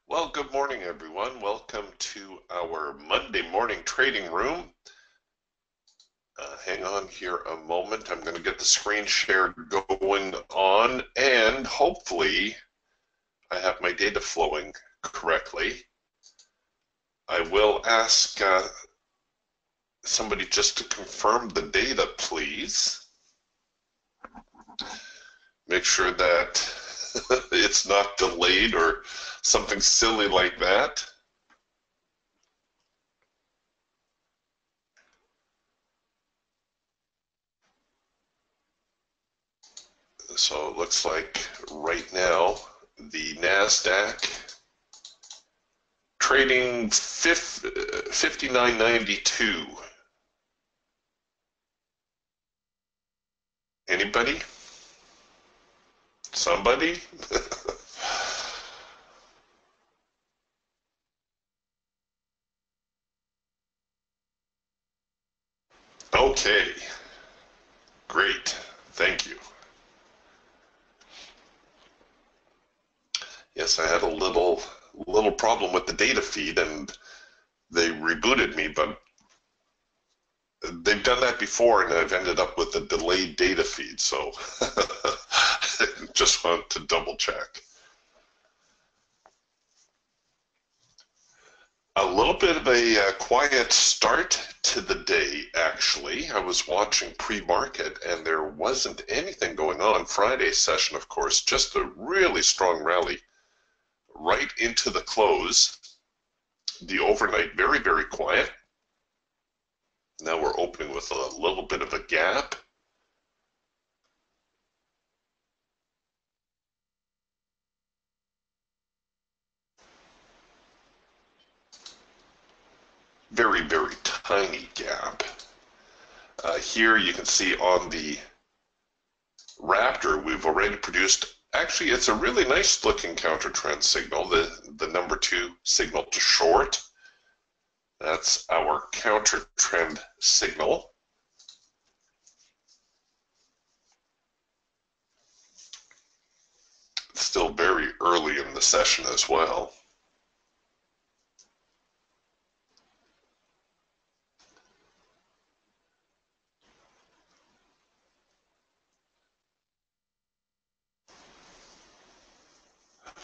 Well, good morning, everyone. Welcome to our Monday morning trading room. Hang on here a moment. I'm going to get the screen share going on, and hopefully I have my data flowing correctly. I will ask somebody just to confirm the data, please. Make sure that it's not delayed or something silly like that. So it looks like right now the NASDAQ trading 59.92. Anybody? Somebody? Okay, great. Thank you. Yes, I had a little problem with the data feed and they rebooted me, but they've done that before and I've ended up with a delayed data feed, so just want to double check. A little bit of a quiet start to the day, actually. I was watching pre-market and there wasn't anything going on. Friday's session, of course, just a really strong rally right into the close. The overnight, very, very quiet. Now we're opening with a little bit of a gap. Very, very tiny gap. Here you can see on the Raptor, we've already produced, actually it's a really nice looking counter trend signal, the number 2 signal to short. That's our counter trend signal. It's still very early in the session as well.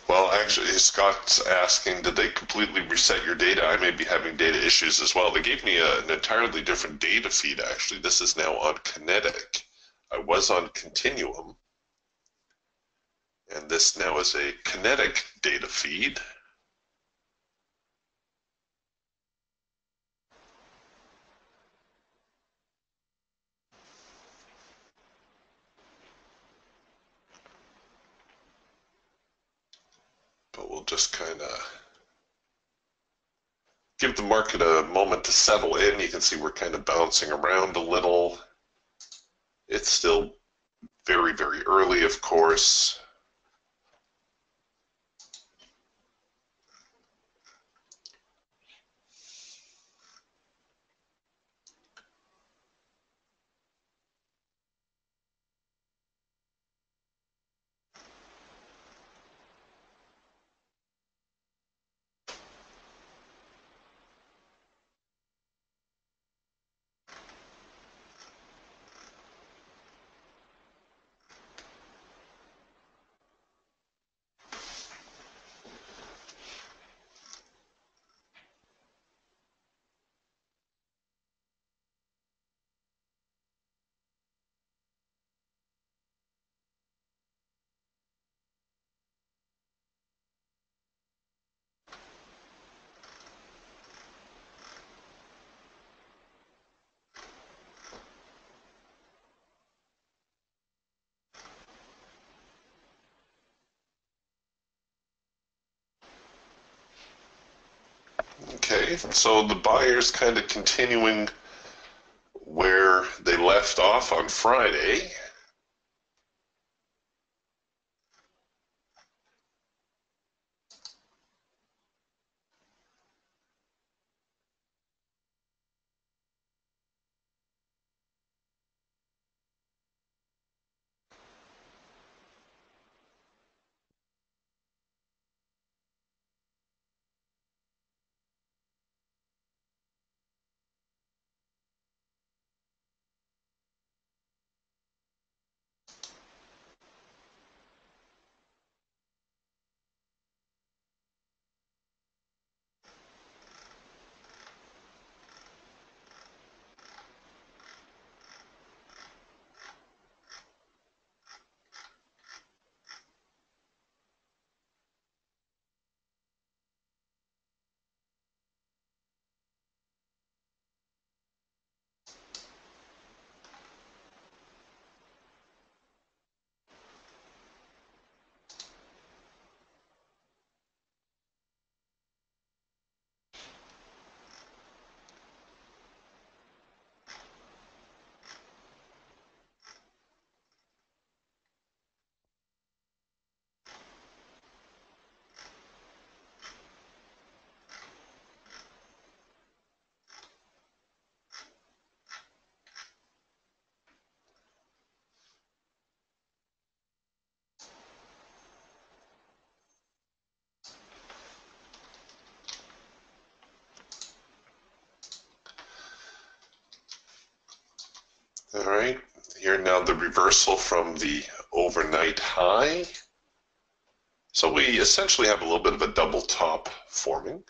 Well, actually, Scott's asking, did they completely reset your data? I may be having data issues as well. They gave me an entirely different data feed, actually. This is now on Kinetic. I was on Continuum, and this now is a Kinetic data feed. But we'll just kind of give the market a moment to settle in. You can see we're kind of bouncing around a little. It's still very, very early, of course. Okay, so the buyer's kind of continuing where they left off on Friday. All right, here now the reversal from the overnight high. So we essentially have a little bit of a double top forming.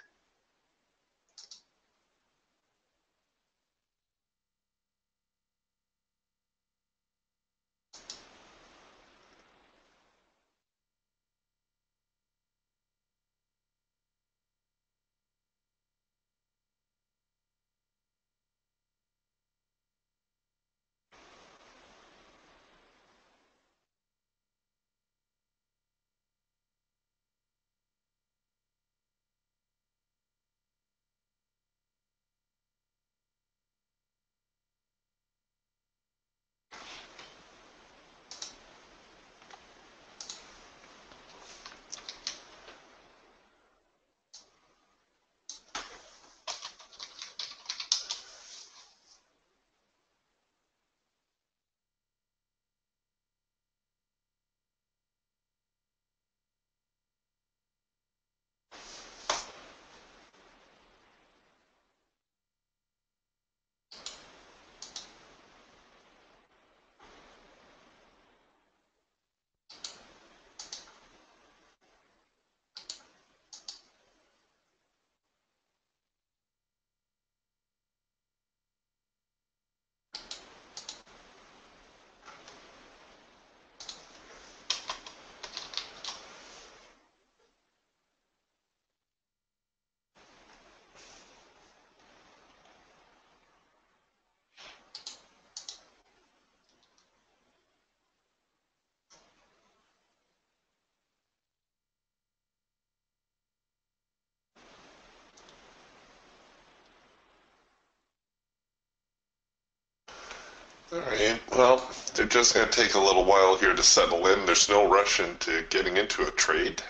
All right, well, they're just going to take a little while here to settle in. There's no rush into getting into a trade.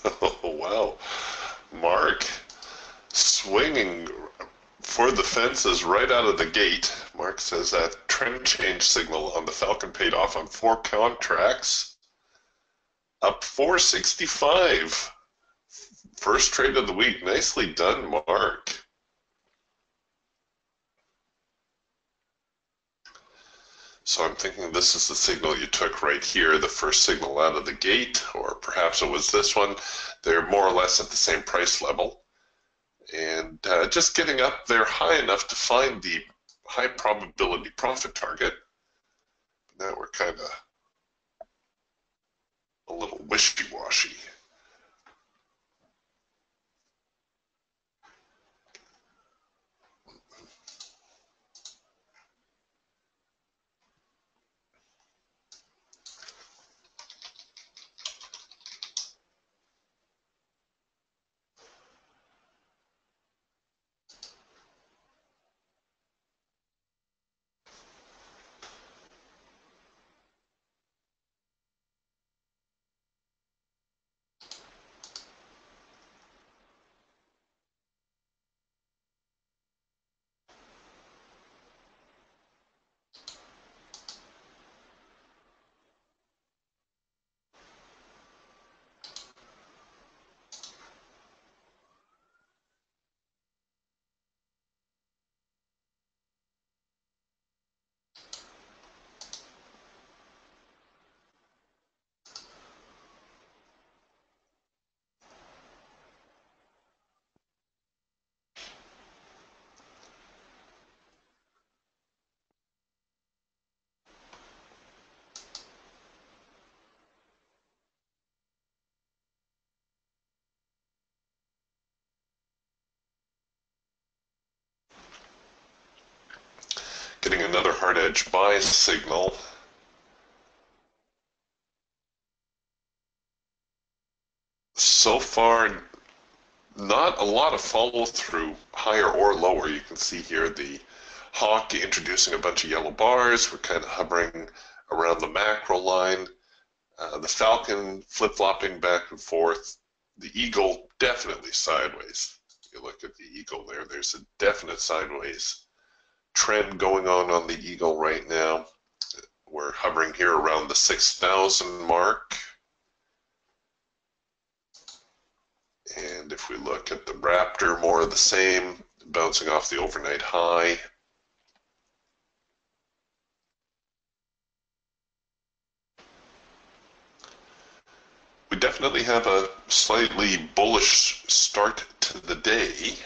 Oh, wow. Mark swinging for the fences right out of the gate. Mark says that trend change signal on the Falcon paid off on 4 contracts. Up 465. First trade of the week. Nicely done, Mark. So I'm thinking this is the signal you took right here, the first signal out of the gate, or perhaps it was this one. They're more or less at the same price level. And just getting up there high enough to find the high probability profit target. Now we're kind of a little wishy-washy. Getting another hard edge buy signal. So far, not a lot of follow through, higher or lower. You can see here the hawk introducing a bunch of yellow bars. We're kind of hovering around the macro line. The falcon flip-flopping back and forth. The eagle definitely sideways. You look at the eagle there, there's a definite sideways trend going on the eagle right now. We're hovering here around the 6,000 mark. And if we look at the Raptor, more of the same, bouncing off the overnight high. We definitely have a slightly bullish start to the day.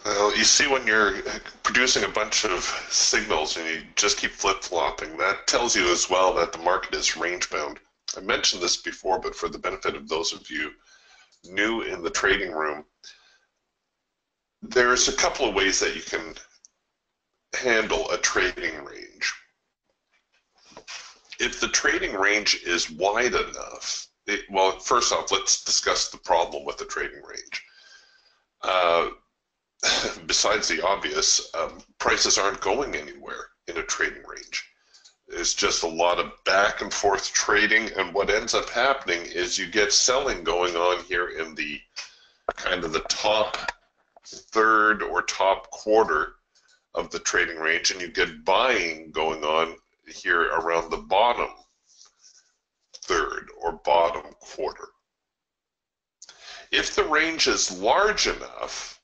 Well, you see when you're producing a bunch of signals and you just keep flip-flopping, that tells you as well that the market is range-bound. I mentioned this before, but for the benefit of those of you new in the trading room, there's a couple of ways that you can handle a trading range. If the trading range is wide enough, well, first off, let's discuss the problem with the trading range. Besides the obvious, prices aren't going anywhere in a trading range. There's just a lot of back and forth trading, and what ends up happening is you get selling going on here in the kind of the top third or top quarter of the trading range, and you get buying going on here around the bottom third or bottom quarter. If the range is large enough,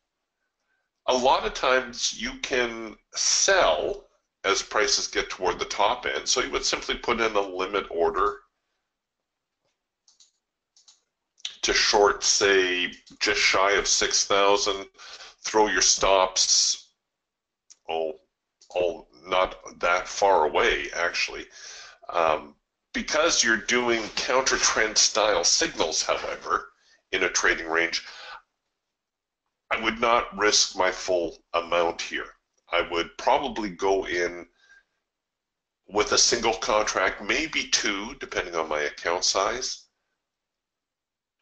a lot of times you can sell as prices get toward the top end. So you would simply put in a limit order to short, say, just shy of 6,000, throw your stops, not that far away, actually. Because you're doing counter trend style signals, however, in a trading range, I would not risk my full amount here. I would probably go in with a single contract, maybe two, depending on my account size.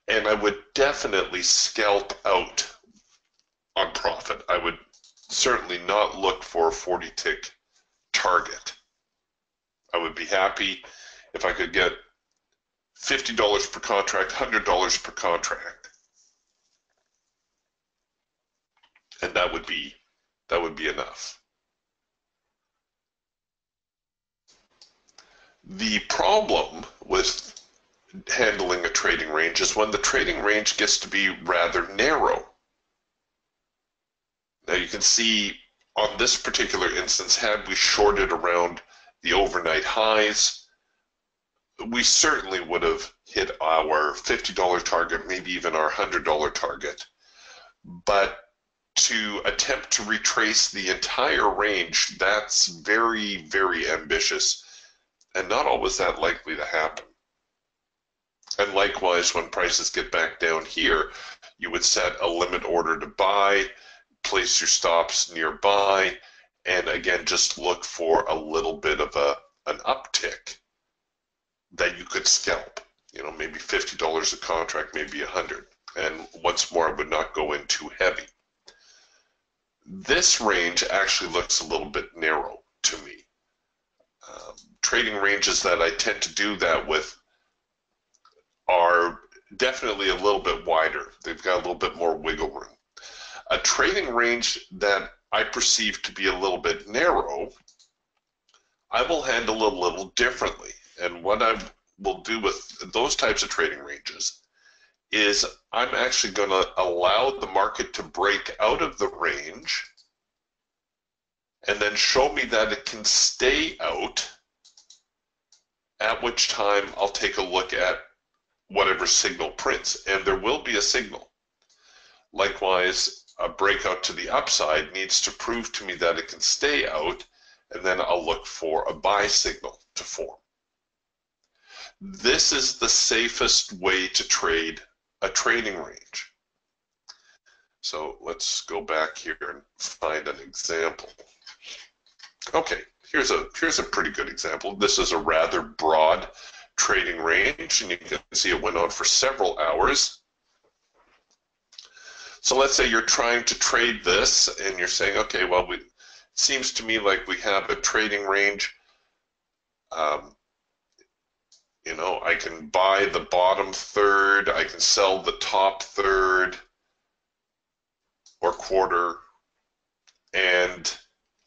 And I would definitely scalp out on profit. I would certainly not look for a 40 tick target. I would be happy if I could get $50 per contract, $100 per contract. And that would be enough. The problem with handling a trading range is when the trading range gets to be rather narrow. Now you can see on this particular instance, had we shorted around the overnight highs, we certainly would have hit our $50 target, maybe even our $100 target. But to attempt to retrace the entire range, that's very, very ambitious and not always that likely to happen. And likewise, when prices get back down here, you would set a limit order to buy, place your stops nearby, and again, just look for a little bit of an uptick that you could scalp. You know, maybe $50 a contract, maybe $100. And once more, I would not go in too heavy. This range actually looks a little bit narrow to me. Trading ranges that I tend to do that with are definitely a little bit wider. They've got a little bit more wiggle room. A trading range that I perceive to be a little bit narrow, I will handle a little differently. And what I will do with those types of trading ranges is I'm actually going to allow the market to break out of the range and then show me that it can stay out, at which time I'll take a look at whatever signal prints, and there will be a signal. Likewise, a breakout to the upside needs to prove to me that it can stay out, and then I'll look for a buy signal to form. This is the safest way to trade a trading range. So let's go back here and find an example. Okay, here's a pretty good example. This is a rather broad trading range, and you can see it went on for several hours. So let's say you're trying to trade this, and you're saying, okay, well, it seems to me like we have a trading range. You know, I can buy the bottom third, I can sell the top third or quarter, and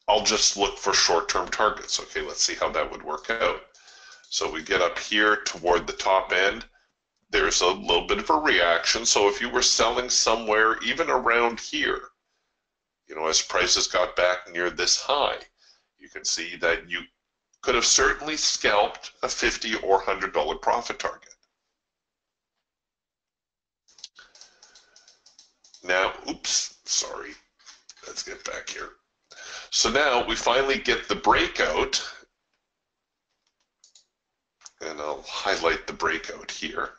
I'll just look for short-term targets. Okay, let's see how that would work out. So we get up here toward the top end. There's a little bit of a reaction. So if you were selling somewhere even around here, you know, as prices got back near this high, you can see that you could have certainly scalped a $50 or $100 profit target. Now, oops, sorry. Let's get back here. So now we finally get the breakout, and I'll highlight the breakout here.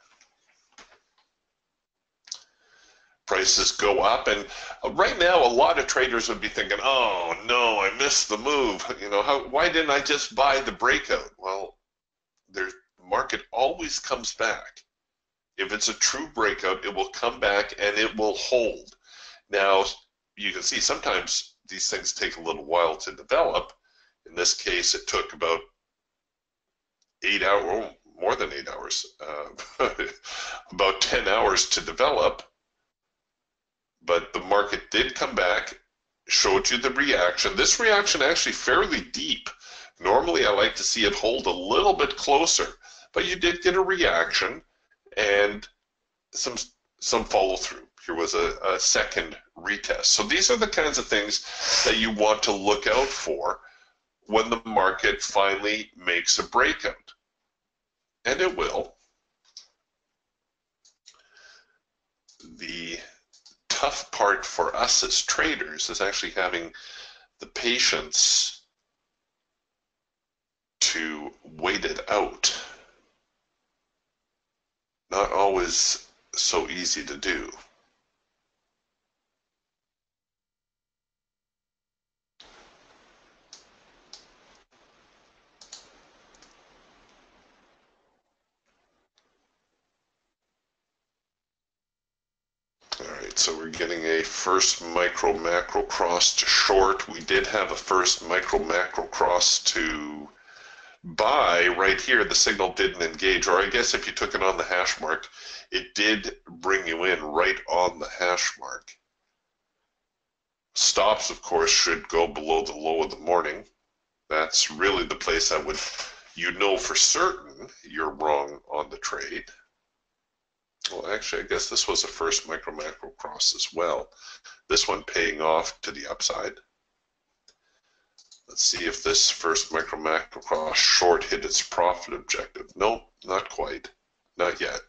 Prices go up, and right now a lot of traders would be thinking, oh no, I missed the move. You know, why didn't I just buy the breakout? Well, the market always comes back. If it's a true breakout, it will come back and it will hold. Now, you can see sometimes these things take a little while to develop. In this case, it took about 8 hours, or more than 8 hours, about 10 hours to develop. But the market did come back, showed you the reaction. This reaction actually fairly deep. Normally I like to see it hold a little bit closer, but you did get a reaction and some follow through. Here was a second retest. So these are the kinds of things that you want to look out for when the market finally makes a breakout. And it will. The tough part for us as traders is actually having the patience to wait it out. Not always so easy to do. Alright, so we're getting a first micro macro cross to short. We did have a first micro macro cross to buy right here. The signal didn't engage, or I guess if you took it on the hash mark, it did bring you in right on the hash mark. Stops, of course, should go below the low of the morning. That's really the place I would You know for certain you're wrong on the trade. Well, actually, I guess this was a first micro macro cross as well. This one paying off to the upside. Let's see if this first micro macro cross short hit its profit objective. Nope, not quite. Not yet.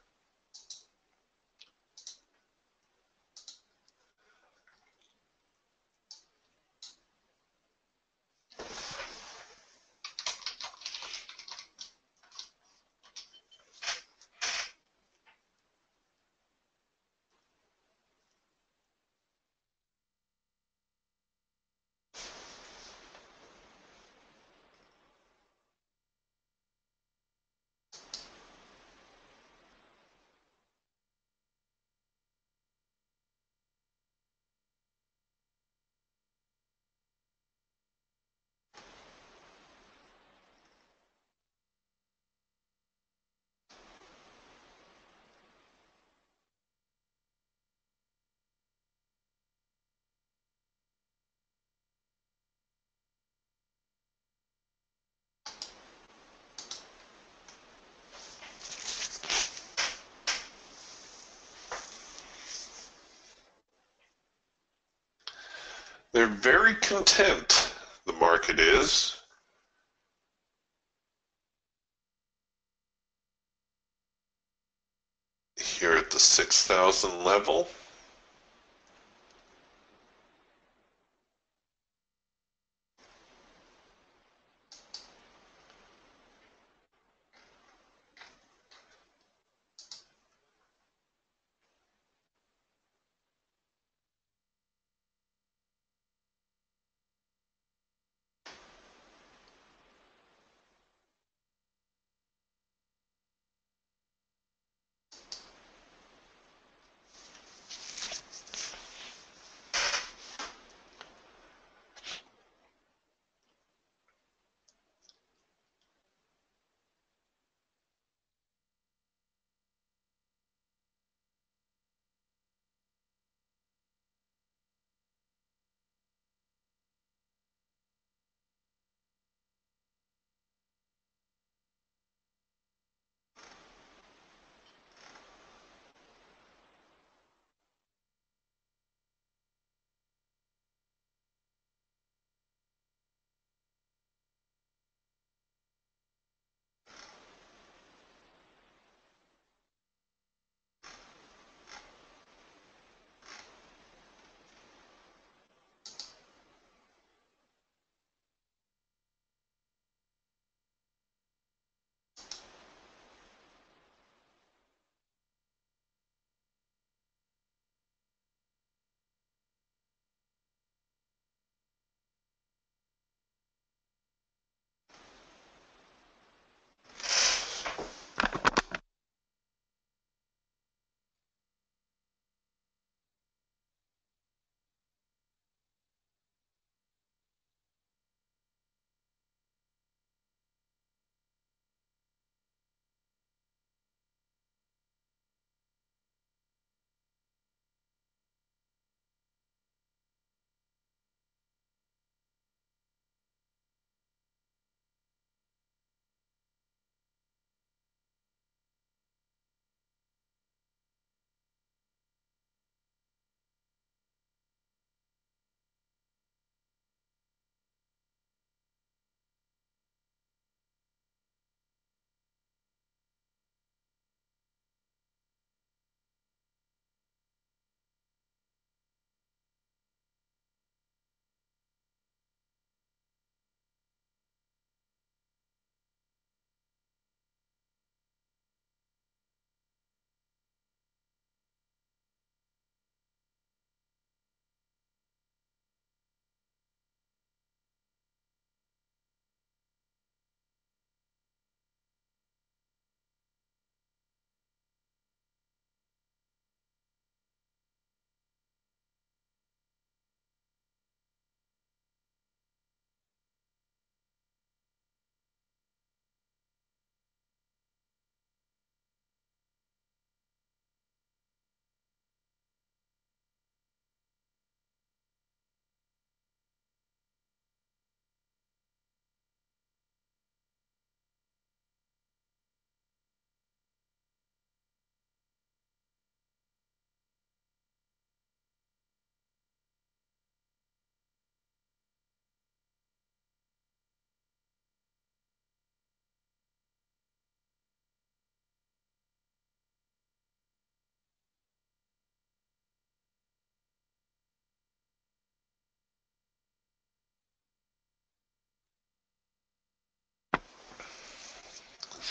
They're very content, the market is. Here at the 6,000 level.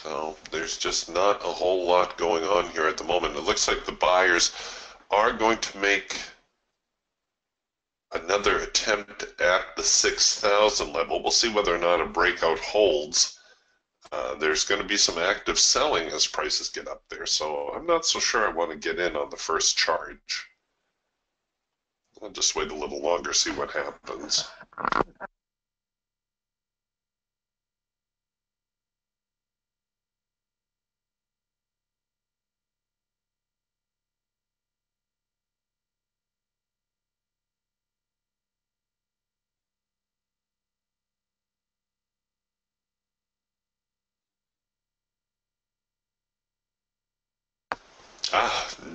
So there's just not a whole lot going on here at the moment. It looks like the buyers are going to make another attempt at the 6,000 level. We'll see whether or not a breakout holds. There's going to be some active selling as prices get up there, so I'm not so sure I want to get in on the first charge. I'll just wait a little longer, see what happens.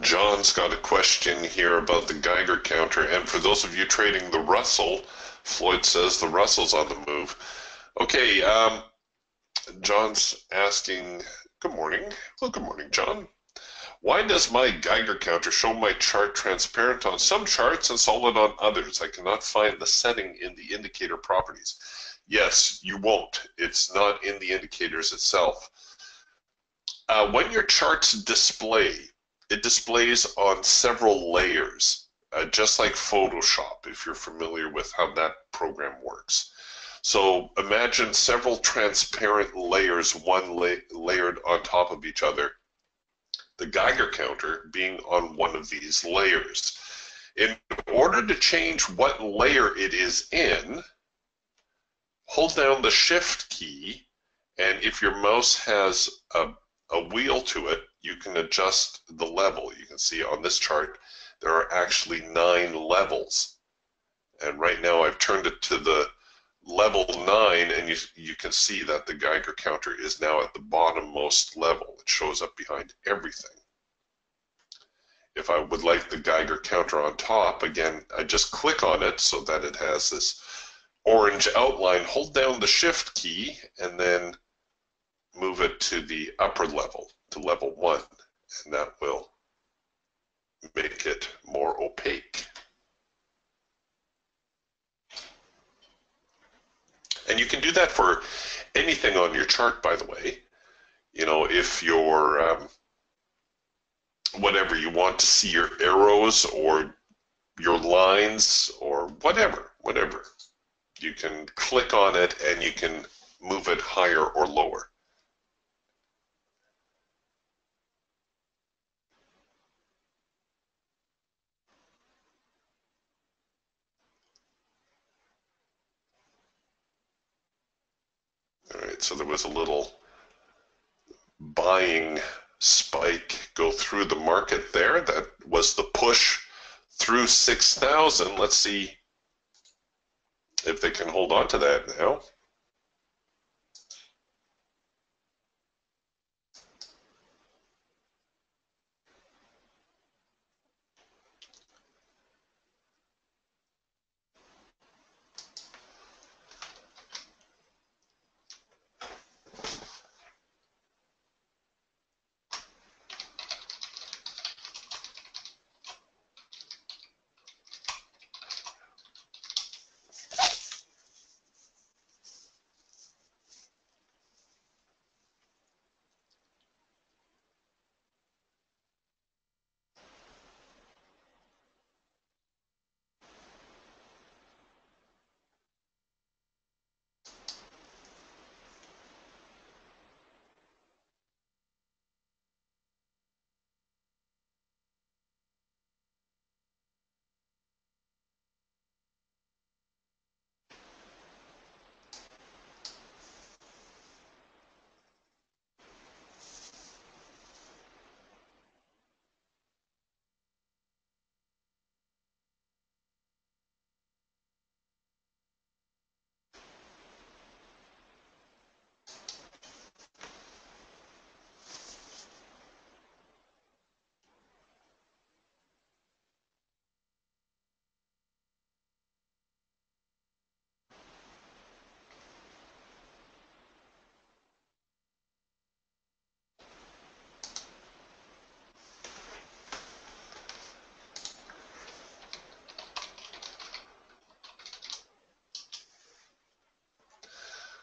John's got a question here about the Geiger counter, and for those of you trading the Russell, Floyd says the Russell's on the move. Okay, John's asking, good morning. Well, good morning, John. Why does my Geiger counter show my chart transparent on some charts and solid on others? I cannot find the setting in the indicator properties. Yes, you won't. It's not in the indicators itself. When your charts display, it displays on several layers, just like Photoshop, if you're familiar with how that program works. So imagine several transparent layers, one layered on top of each other. The Geiger counter being on one of these layers. In order to change what layer it is in, hold down the Shift key, and if your mouse has a wheel to it, you can adjust the level. You can see on this chart there are actually 9 levels, and right now I've turned it to the level 9, and you can see that the Geiger counter is now at the bottommost level. It shows up behind everything. If I would like the Geiger counter on top, again, I just click on it so that it has this orange outline. Hold down the Shift key and then move it to the upper level, to level 1, and that will make it more opaque. And you can do that for anything on your chart, by the way. You know, if you're whatever, you want to see your arrows or your lines or whatever, you can click on it and you can move it higher or lower. All right, so there was a little buying spike go through the market there. That was the push through 6,000. Let's see if they can hold on to that now.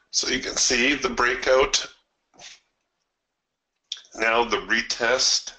So you can see the breakout Now the retest.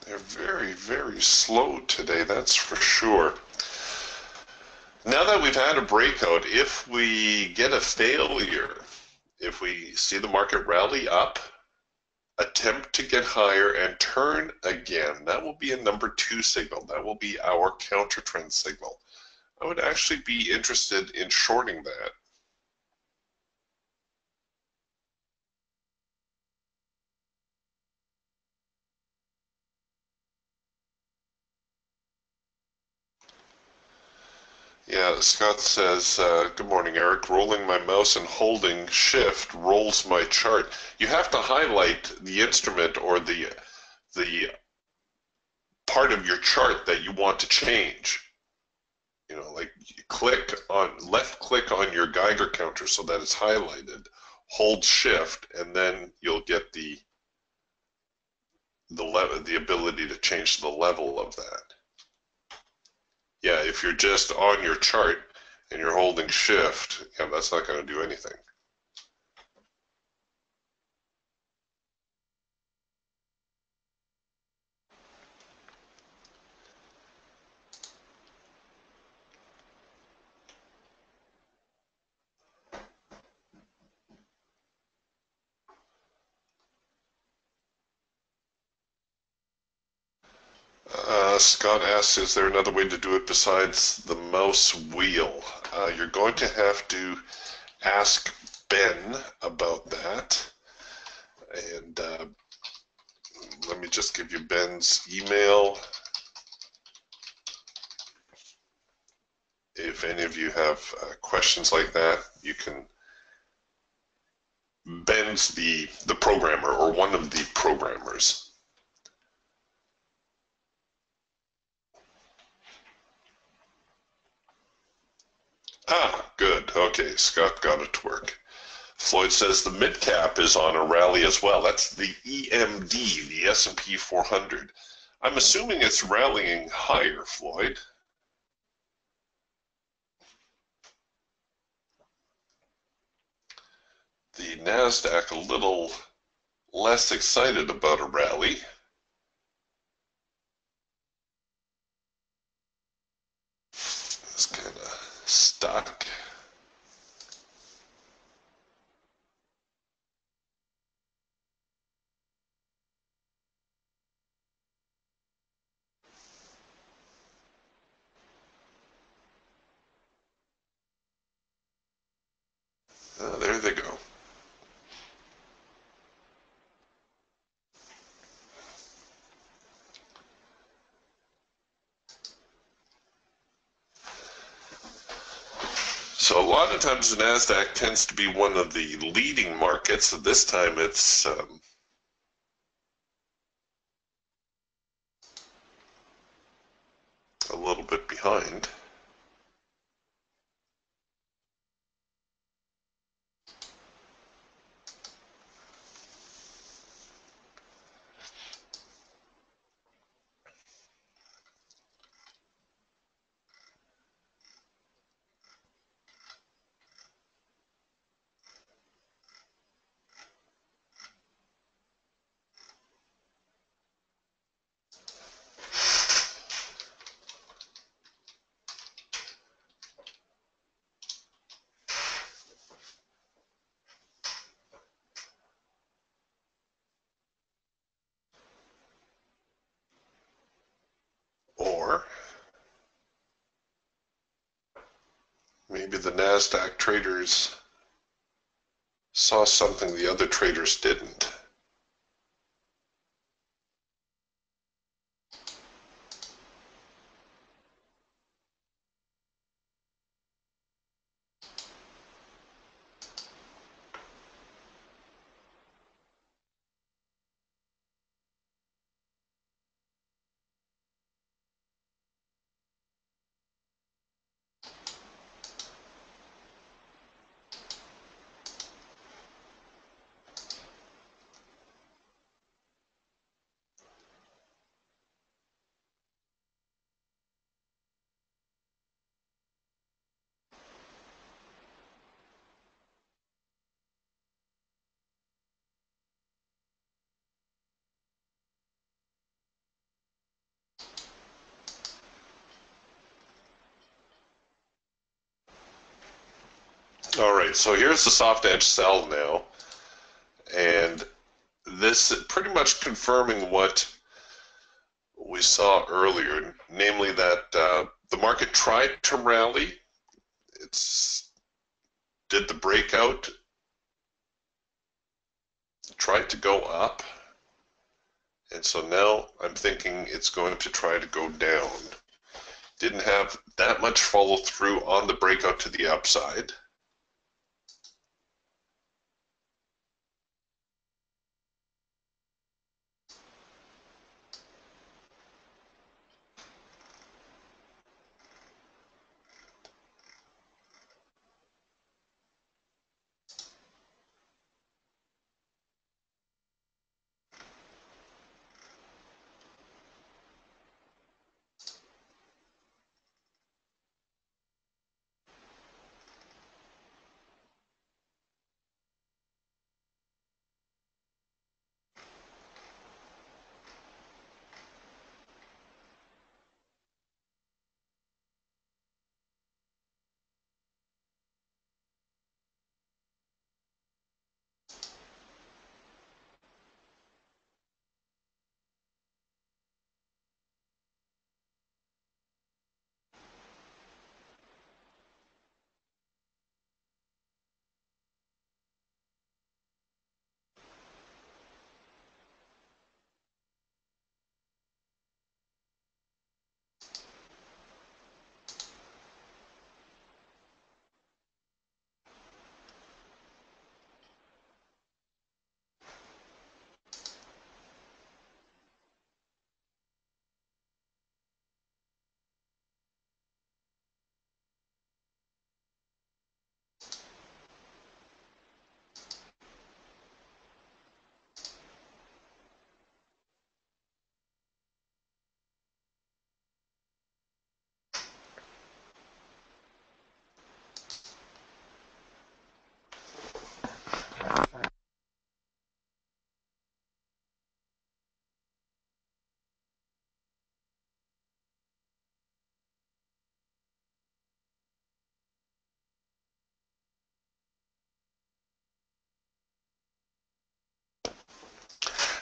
They're very, very slow today, that's for sure. Now that we've had a breakout, if we get a failure, if we see the market rally up, attempt to get higher and turn again, that will be a number 2 signal. That will be our counter trend signal. I would actually be interested in shorting that. Yeah, Scott says, good morning, Eric. Rolling my mouse and holding shift rolls my chart. You have to highlight the instrument or the part of your chart that you want to change. You know, like left click on your Geiger counter so that it's highlighted. Hold shift, and then you'll get the ability to change the level of that. Yeah, if you're just on your chart and you're holding shift, yeah, that's not going to do anything. Scott asks, is there another way to do it besides the mouse wheel? You're going to have to ask Ben about that. And let me just give you Ben's email. If any of you have questions like that, you can. Ben's the programmer or one of the programmers. Ah, good. Okay, Scott got it to work. Floyd says the mid cap is on a rally as well. That's the EMD, the S&P 400. I'm assuming it's rallying higher, Floyd. The NASDAQ a little less excited about a rally. It's kind of stuck. There they go. So a lot of times the NASDAQ tends to be one of the leading markets. This time it's a little bit behind. more. Maybe the NASDAQ traders saw something the other traders didn't. All right, so here's the soft edge sell now, and this is pretty much confirming what we saw earlier, namely that the market tried to rally. It's did the breakout, tried to go up, and so now I'm thinking it's going to try to go down. Didn't have that much follow through on the breakout to the upside.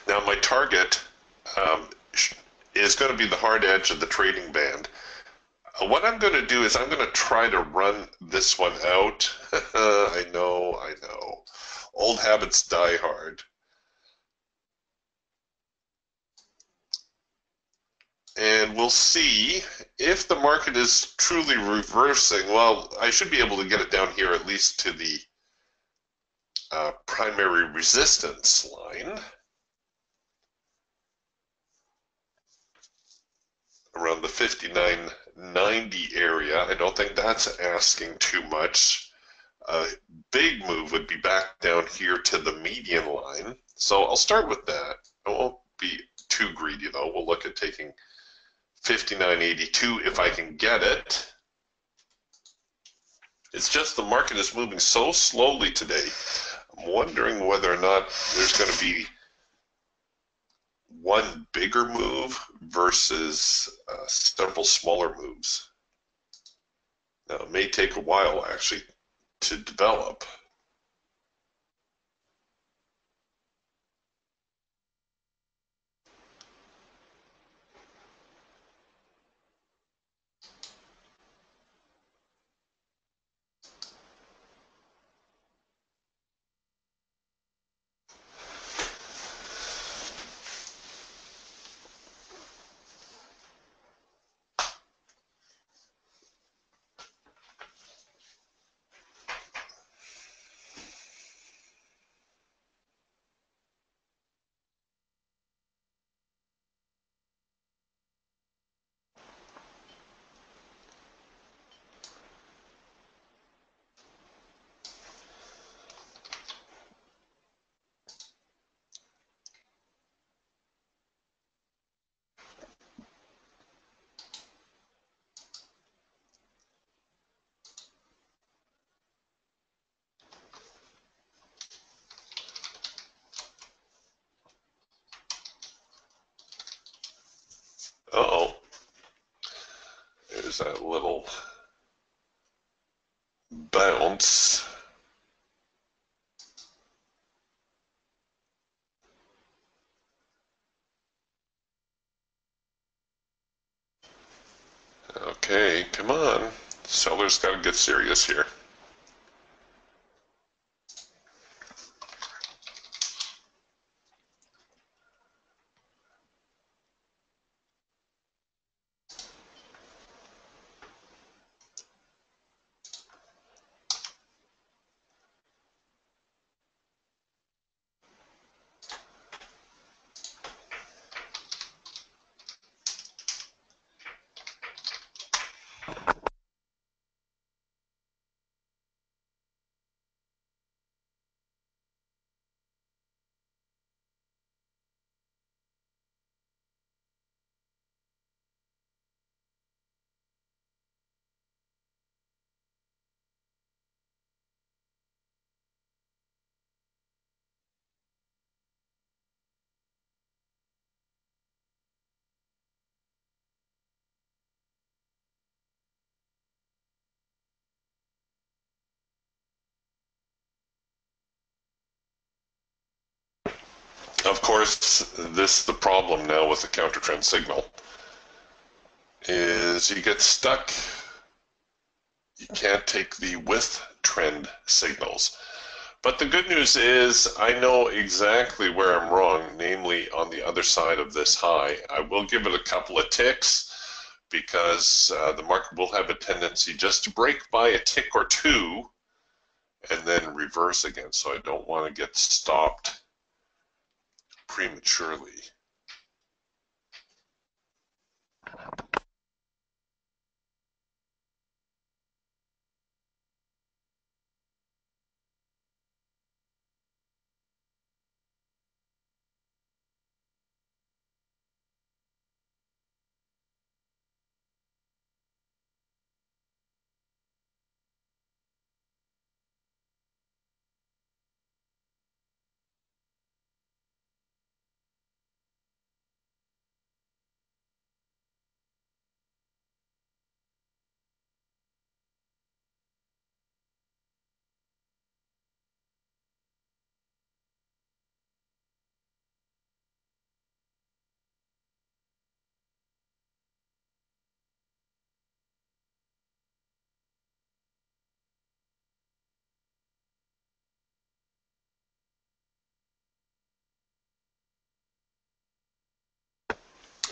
Now my target is going to be the hard edge of the trading band. What I'm going to do is I'm going to try to run this one out. I know. Old habits die hard. And we'll see if the market is truly reversing. Well, I should be able to get it down here at least to the primary resistance line. Around the 59.90 area. I don't think that's asking too much. A big move would be back down here to the median line. So I'll start with that. I won't be too greedy though. We'll look at taking 59.82 if I can get it. It's just the market is moving so slowly today. I'm wondering whether or not there's going to be one bigger move versus several smaller moves. Now, it may take a while actually to develop. Uh-oh. There's that little bounce. Okay, come on. Seller's got to get serious here. Of course, the problem now with the counter trend signal is you get stuck. You can't take the with trend signals. But the good news is I know exactly where I'm wrong, namely on the other side of this high. I will give it a couple of ticks because the market will have a tendency just to break by a tick or two and then reverse again. So I don't want to get stopped prematurely.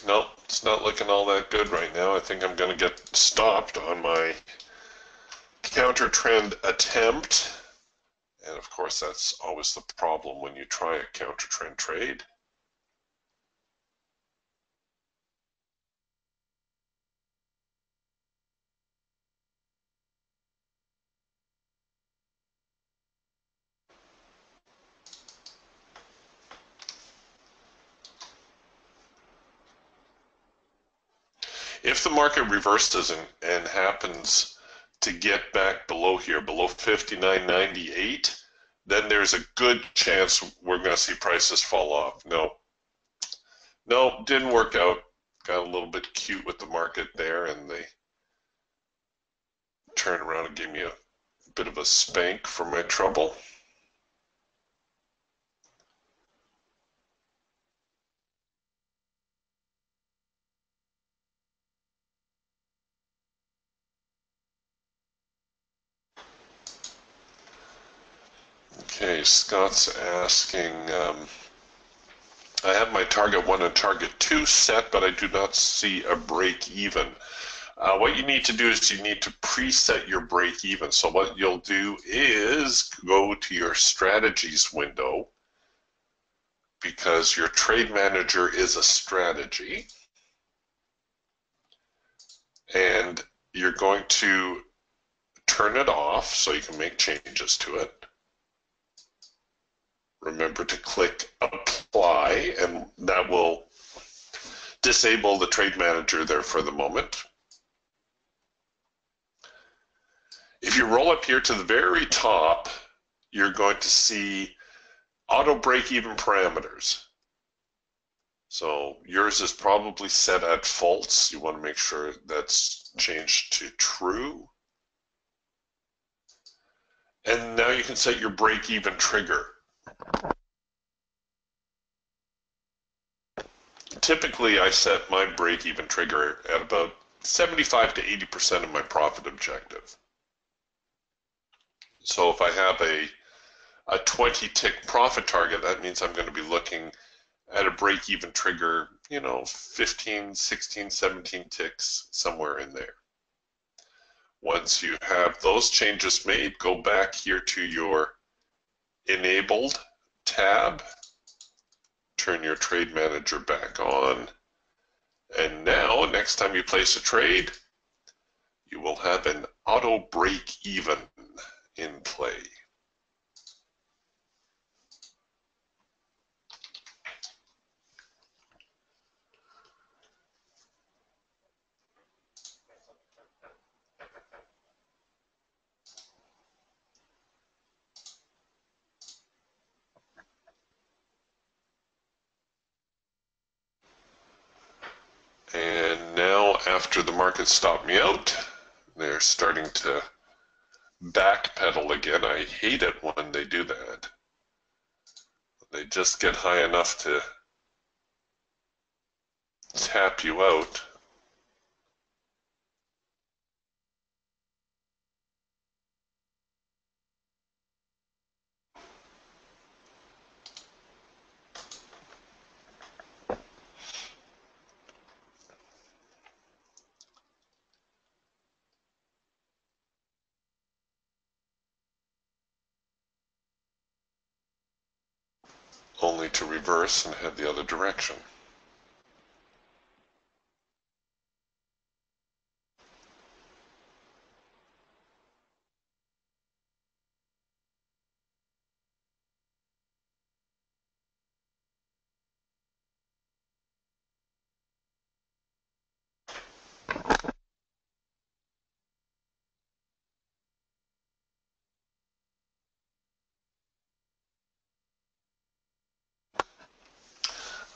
No, it's not looking all that good right now. I think I'm going to get stopped on my counter trend attempt. And of course, that's always the problem when you try a counter trend trade. If the market reverses and happens to get back below here, below 59.98, then there's a good chance we're going to see prices fall off. No, didn't work out. Got a little bit cute with the market there, and they turned around and gave me a bit of a spank for my trouble. Okay, Scott's asking, I have my target 1 and target 2 set, but I do not see a break even. What you need to do is you need to preset your break even. So what you'll do is go to your strategies window, because your trade manager is a strategy, and you're going to turn it off so you can make changes to it. Remember to click apply, and that will disable the trade manager there for the moment. If you roll up here to the very top, you're going to see auto break-even parameters. So yours is probably set at false. You want to make sure that's changed to true. And now you can set your break-even trigger. Typically, I set my break-even trigger at about 75 to 80% of my profit objective. So if I have a 20 tick profit target, that means I'm going to be looking at a break-even trigger, 15, 16, 17 ticks, somewhere in there. Once you have those changes made, go back here to your Enabled tab, turn your Trade Manager back on, and now, next time you place a trade, you will have an auto break-even in play. And now, after the market stopped me out, they're starting to backpedal again. I hate it when they do that. They just get high enough to tap you out. Only to reverse and head the other direction.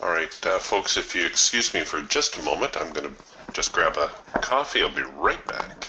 All right, folks, if you excuse me for just a moment, I'm going to just grab a coffee. I'll be right back.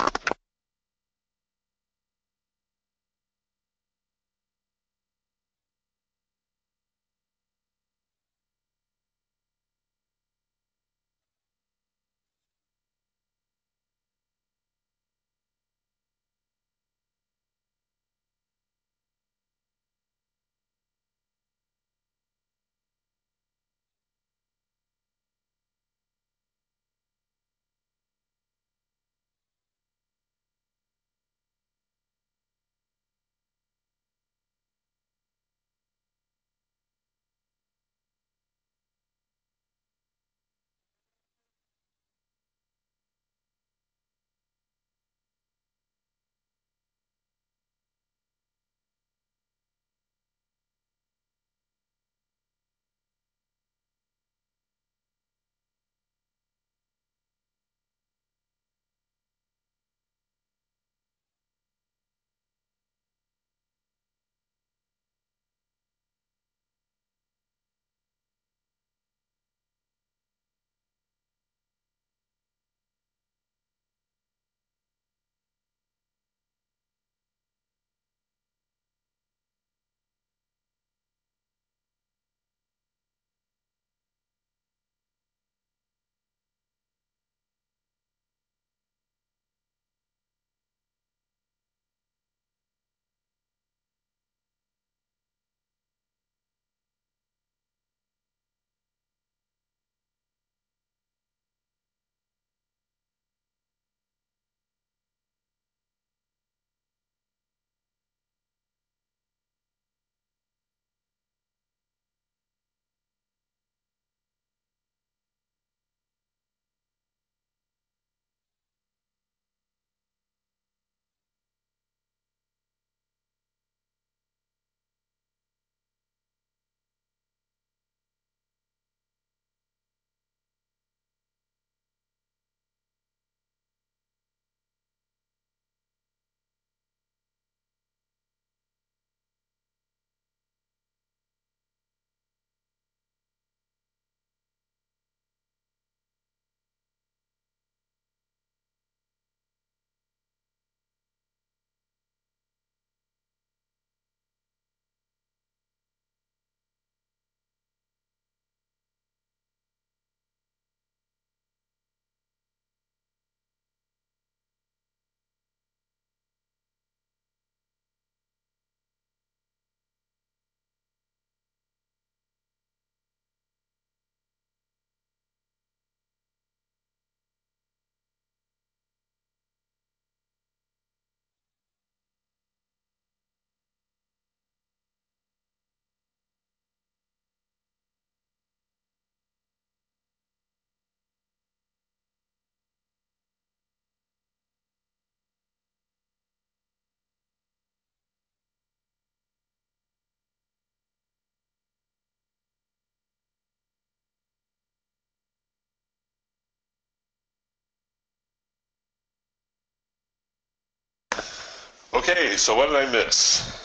Okay, so what did I miss?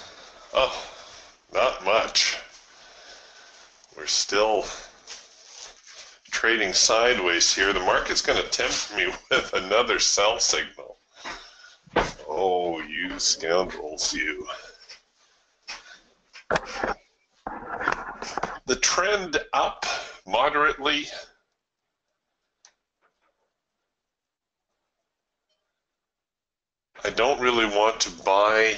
Oh, not much. We're still trading sideways here. The market's going to tempt me with another sell signal. Oh, you scoundrels, you. The trend up moderately. I don't really want to buy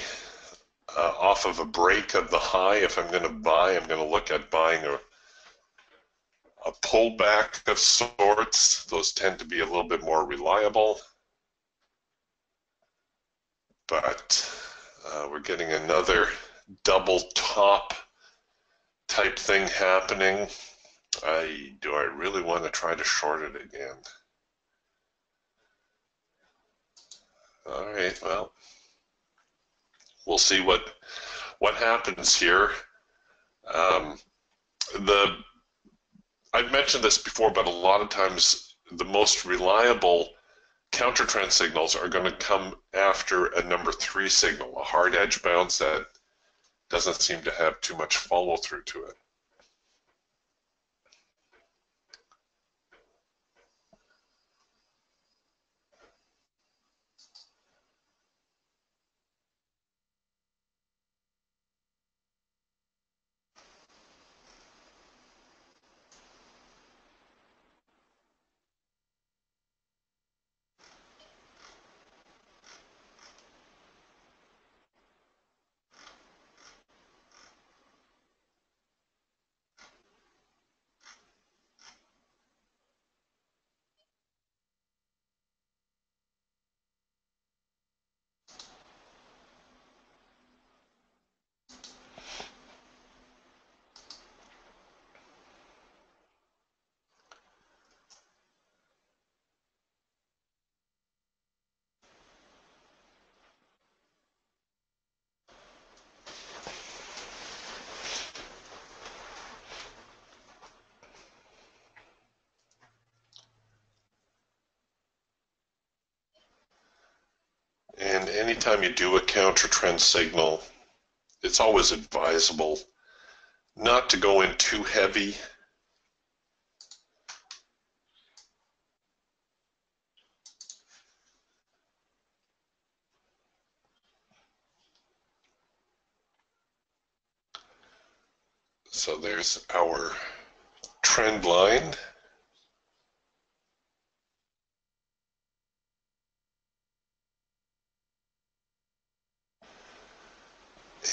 off of a break of the high. If I'm going to buy, I'm going to look at buying a pullback of sorts. Those tend to be a little bit more reliable. But we're getting another double top type thing happening. Do I really want to try to short it again? All right, well, we'll see what happens here. I've mentioned this before, but a lot of times the most reliable counter trend signals are going to come after a number 3 signal, a hard edge bounce that doesn't seem to have too much follow through to it. And anytime you do a counter trend signal, it's always advisable not to go in too heavy. So there's our trend line.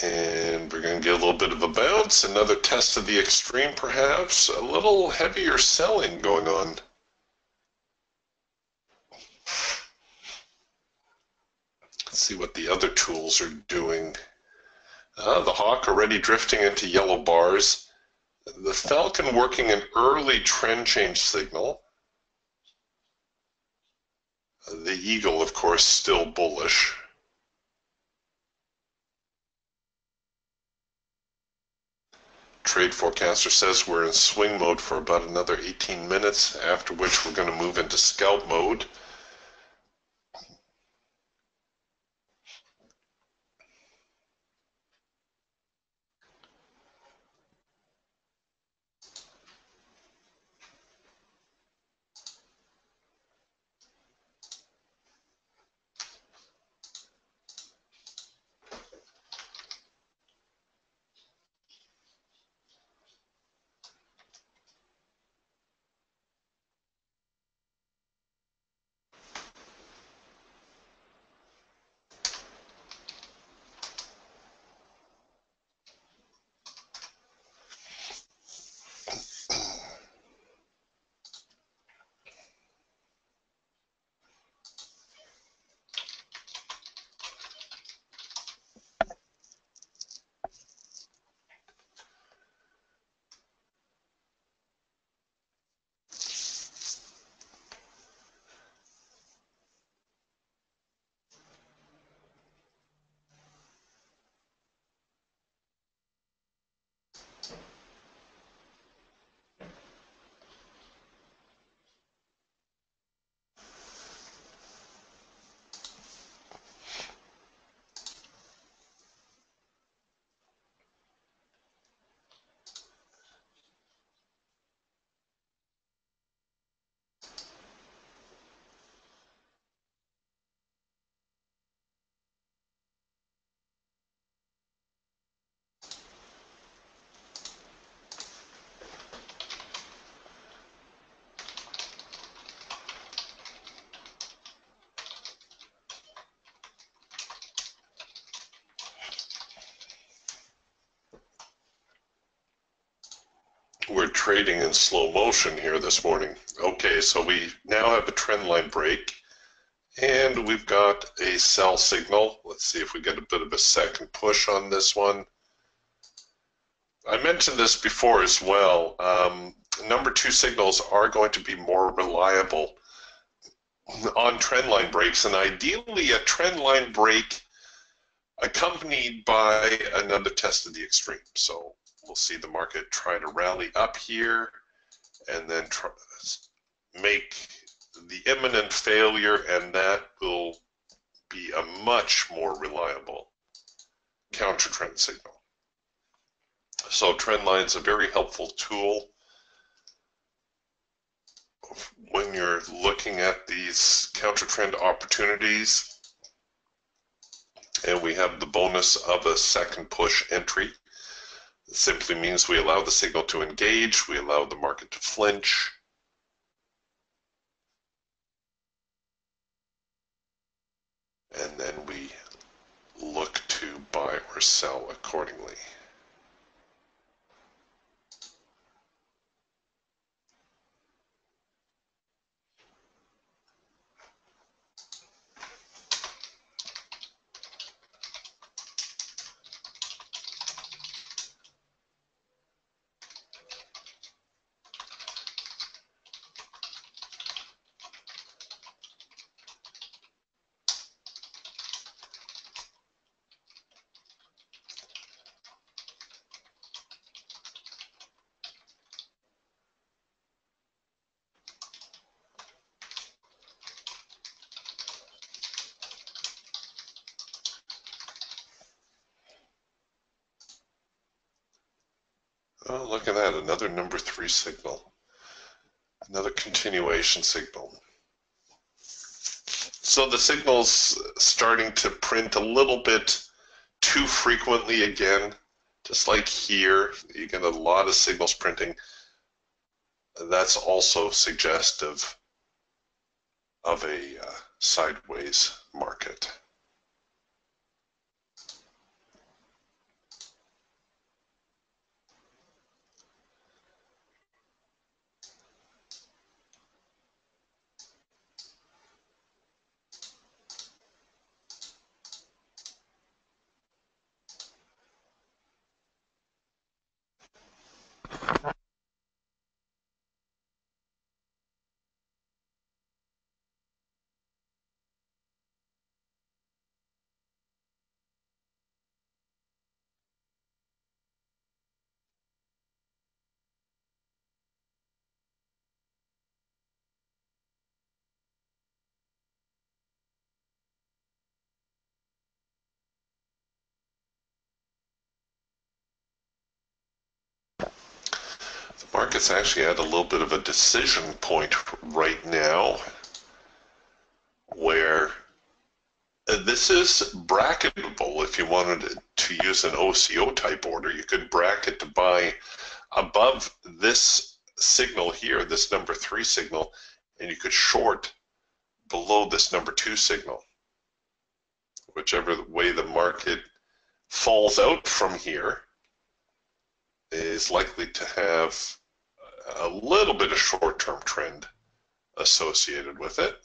And we're going to get a little bit of a bounce, another test of the extreme perhaps, a little heavier selling going on. Let's see what the other tools are doing. The hawk already drifting into yellow bars. The falcon working an early trend change signal. The eagle, of course, still bullish. Trade forecaster says we're in swing mode for about another 18 minutes, after which we're going to move into scalp mode. trading in slow motion here this morning. Okay, so we now have a trend line break, and we've got a sell signal. Let's see if we get a bit of a second push on this one. I mentioned this before as well. Number two signals are going to be more reliable on trend line breaks, and ideally a trend line break accompanied by another test of the extreme. So we'll see the market try to rally up here and then make the imminent failure, and that will be a much more reliable counter trend signal. So trend line is a very helpful tool when you're looking at these counter trend opportunities. And we have the bonus of a second push entry. It simply means we allow the signal to engage, we allow the market to flinch, and then we look to buy or sell accordingly. Oh, look at that, another number three signal, another continuation signal. So the signal's starting to print a little bit too frequently again, just like here, you get a lot of signals printing. That's also suggestive of a sideways market. The market's actually at a little bit of a decision point right now where this is bracketable. If you wanted to use an OCO type order, you could bracket to buy above this signal here, this number three signal, and you could short below this number two signal. Whichever way the market falls out from here is likely to have a little bit of short-term trend associated with it.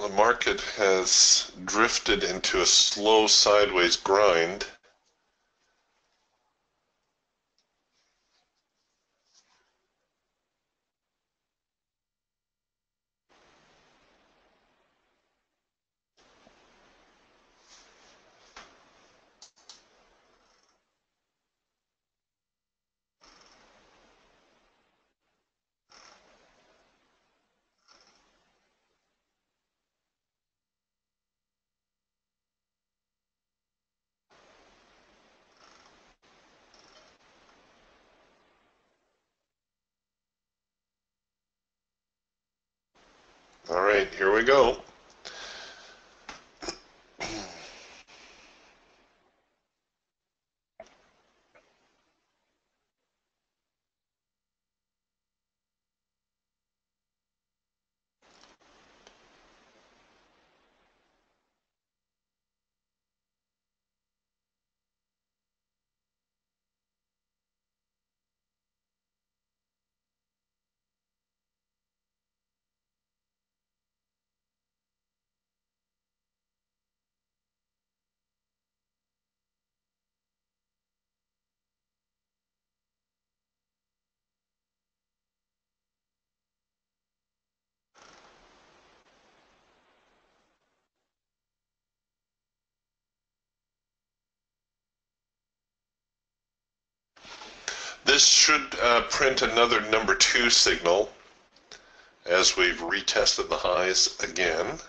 the market has drifted into a slow sideways grind. All right, here we go. This should print another number 2 signal as we've retested the highs again.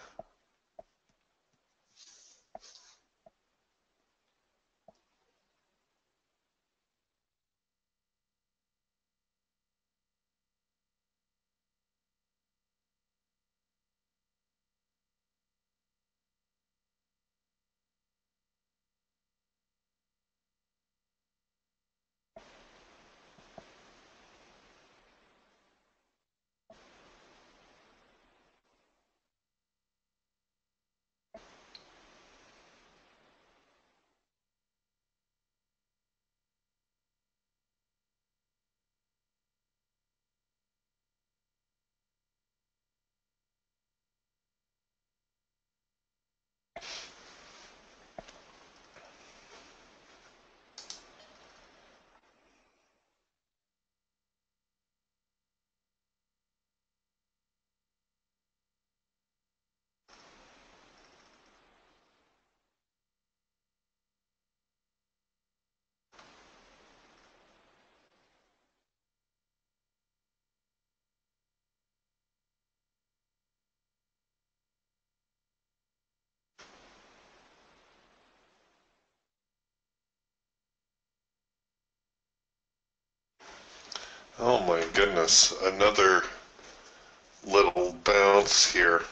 Oh my goodness, another little bounce here.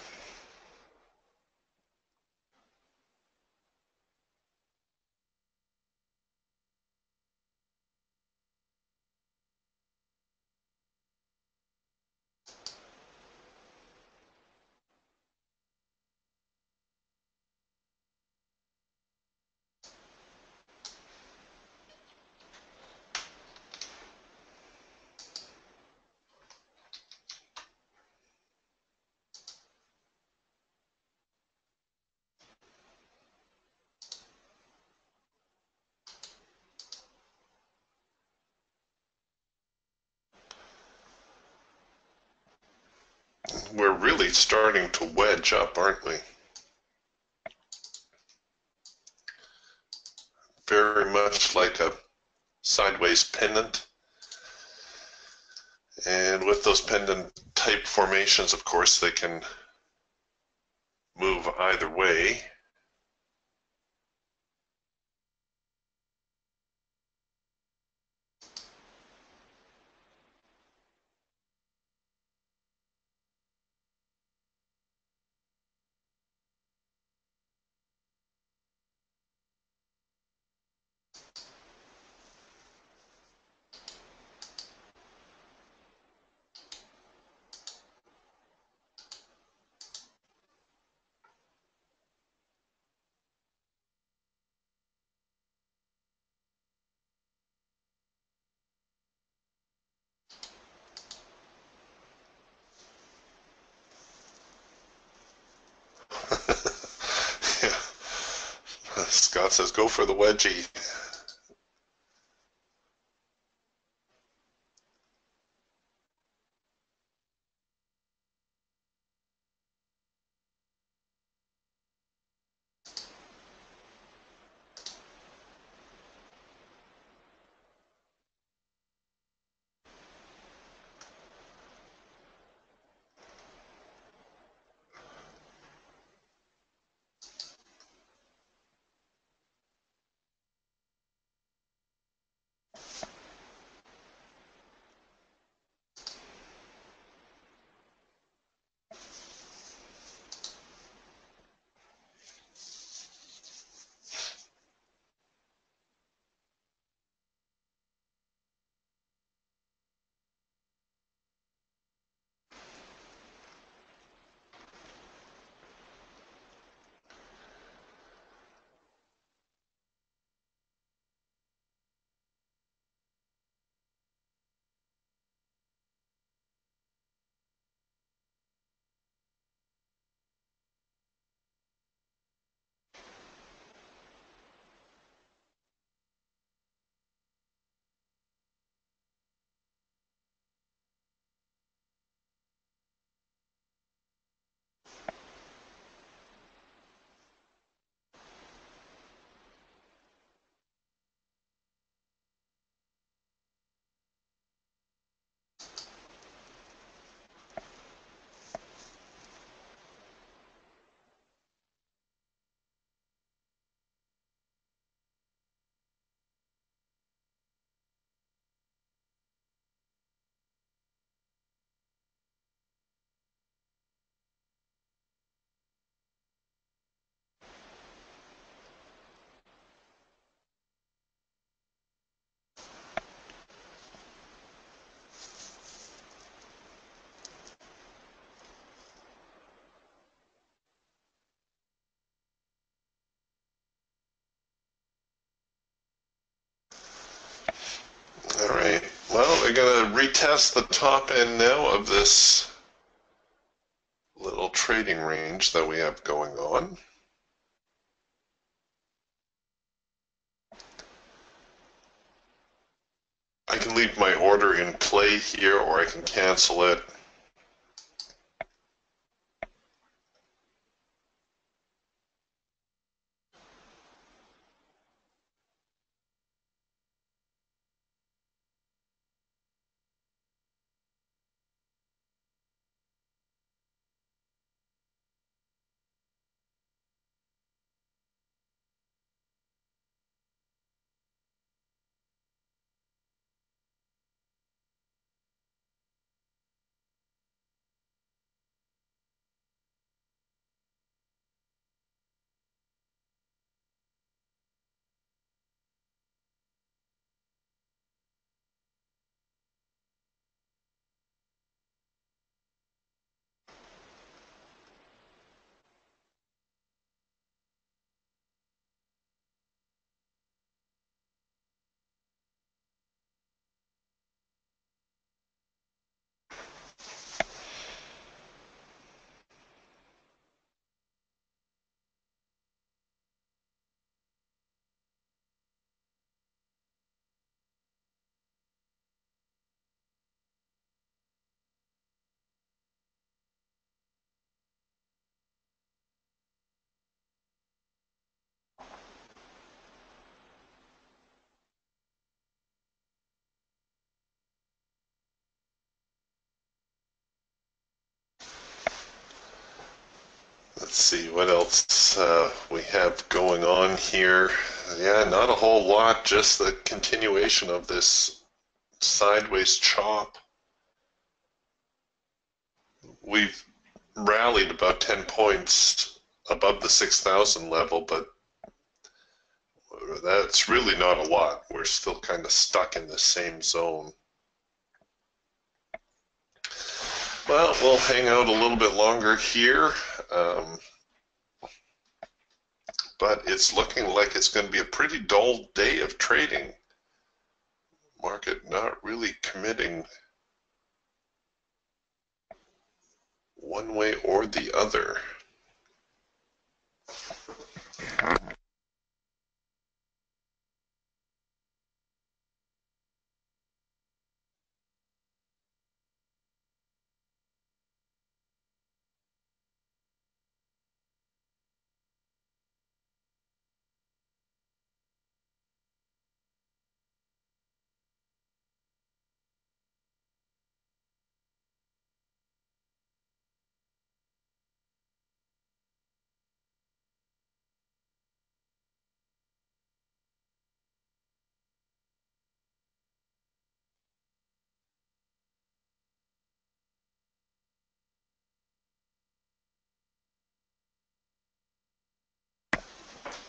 We're really starting to wedge up, aren't we? Very much like a sideways pendant. And with those pendant type formations, of course, they can move either way. Scott says, go for the wedgie. All right. Well, we're going to retest the top end now of this little trading range that we have going on. I can leave my order in play here, or I can cancel it. Let's see what else we have going on here. Yeah, not a whole lot, just the continuation of this sideways chop. We've rallied about 10 points above the 6,000 level, but that's really not a lot. We're still kind of stuck in the same zone. Well, we'll hang out a little bit longer here, but it's looking like it's going to be a pretty dull day of trading. Market not really committing one way or the other.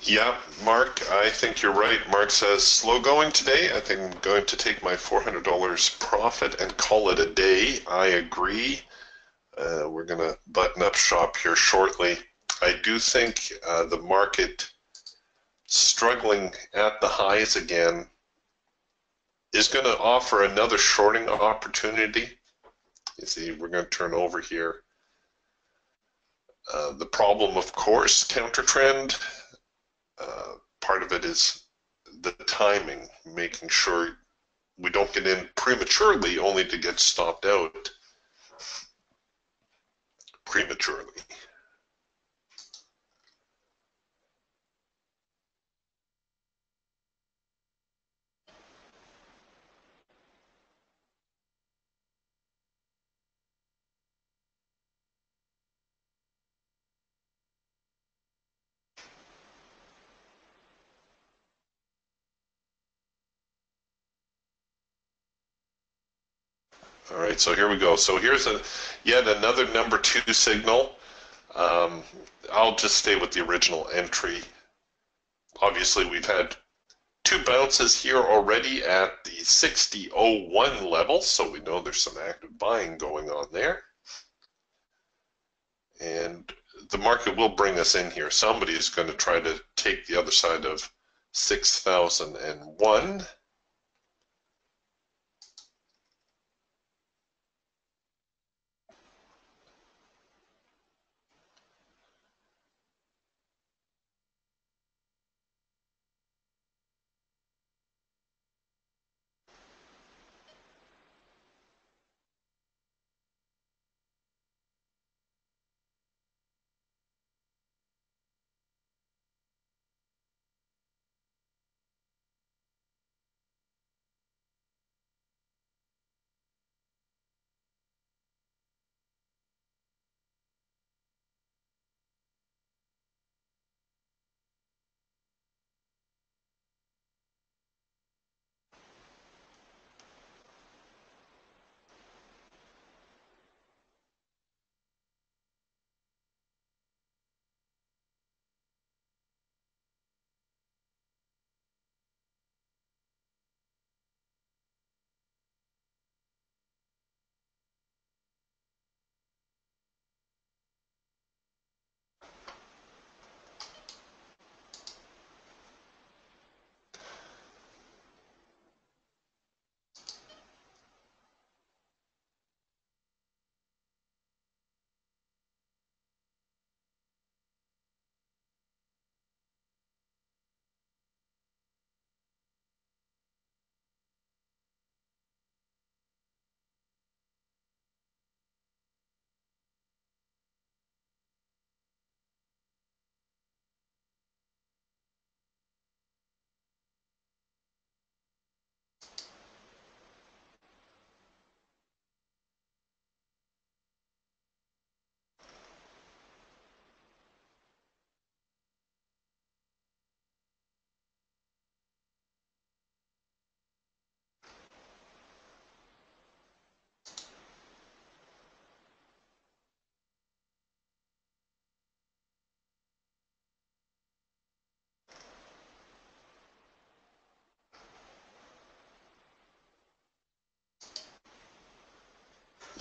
Yeah, Mark, I think you're right. Mark says, slow going today. I think I'm going to take my $400 profit and call it a day. I agree. We're going to button up shop here shortly. I do think the market struggling at the highs again is going to offer another shorting opportunity. You see, we're going to turn over here. The problem, of course, counter trend, part of it is the timing, making sure we don't get in prematurely only to get stopped out prematurely. All right, so here we go. So here's yet another number 2 signal. Um, I'll just stay with the original entry. Obviously, we've had 2 bounces here already at the 60.01 level, so we know there's some active buying going on there. And the market will bring us in here. Somebody is going to try to take the other side of 6,001.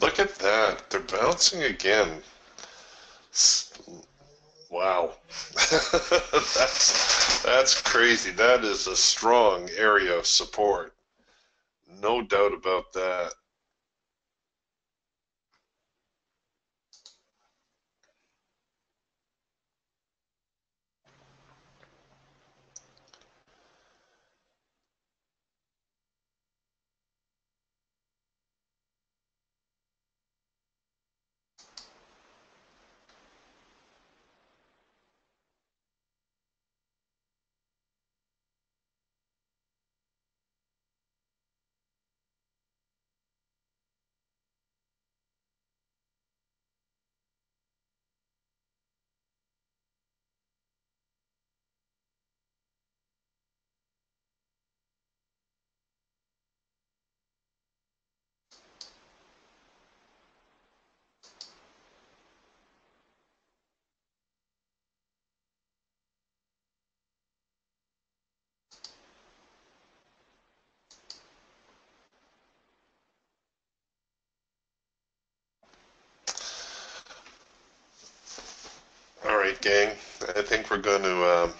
Look at that. They're bouncing again. Wow. that's crazy. That is a strong area of support. No doubt about that. right, gang. I think we're going to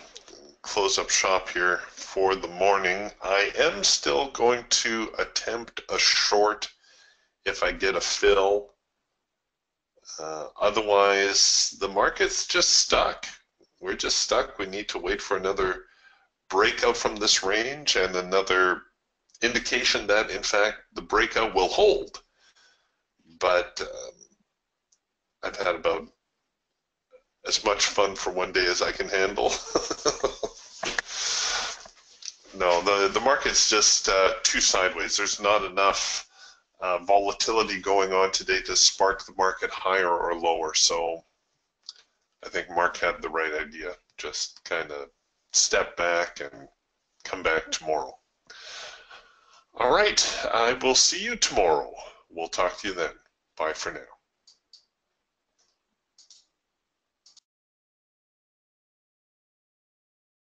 close up shop here for the morning. I am still going to attempt a short if I get a fill. Otherwise, the market's just stuck. We're just stuck. We need to wait for another breakout from this range and another indication that, in fact, the breakout will hold. But I've had about as much fun for one day as I can handle. No, the market's just too sideways. There's not enough volatility going on today to spark the market higher or lower. So I think Mark had the right idea. Just kind of step back and come back tomorrow. All right, I will see you tomorrow. We'll talk to you then. Bye for now.